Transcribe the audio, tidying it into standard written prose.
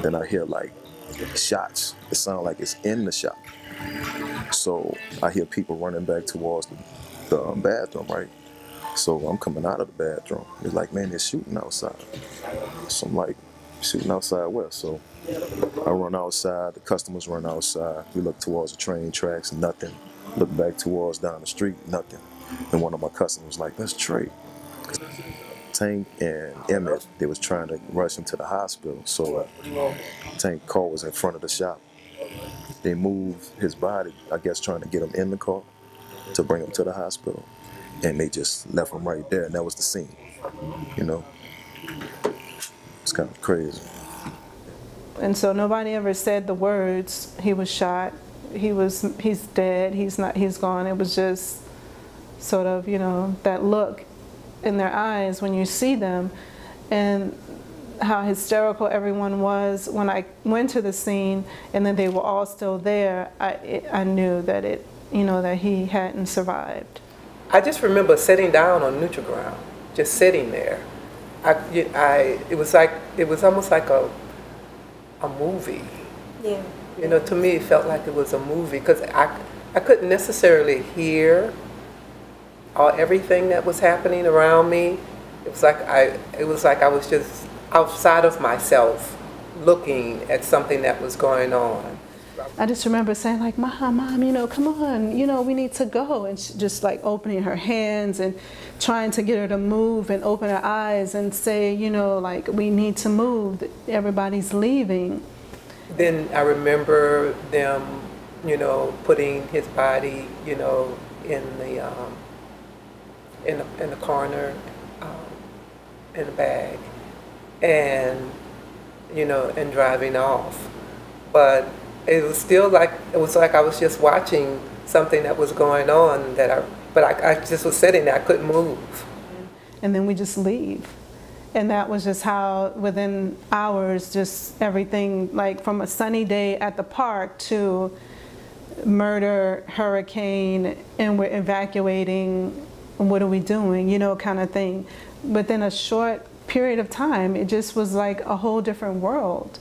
Then I hear like shots. It sounds like it's in the shop. So I hear people running back towards the bathroom, right? So I'm coming out of the bathroom. It's like, man, they're shooting outside. So I'm like, shooting outside where? So I run outside, the customers run outside. We look towards the train tracks, nothing. Look back towards down the street, nothing. And one of my customers was like, that's Trey. Tank and Emmett, they was trying to rush him to the hospital. So Tank car was in front of the shop. They moved his body, I guess trying to get him in the car to bring him to the hospital. And they just left him right there, and that was the scene, you know? It's kind of crazy. And so nobody ever said the words, he was shot, he's dead, he's gone. It was just sort of, you know, that look in their eyes when you see them, and how hysterical everyone was. When I went to the scene and then they were all still there, I knew that that he hadn't survived. I just remember sitting down on neutral ground, just sitting there. It was almost like a movie. Yeah. You know, to me it felt like it was a movie, because I couldn't necessarily hear everything that was happening around me. It was like I was just outside of myself, looking at something that was going on. I just remember saying like, Mom, you know, come on, you know, we need to go. And she just like opening her hands and trying to get her to move and open her eyes and say, you know, like, we need to move, everybody's leaving. Then I remember them, you know, putting his body, you know, in the corner, in a bag, and, you know, and driving off. But it was still like, I was just watching something that was going on, but I just was sitting there, I couldn't move. And then we just leave. And that was just how, within hours, just everything, like from a sunny day at the park to murder, hurricane, and we're evacuating, what are we doing, you know, kind of thing. Within a short period of time, it just was like a whole different world.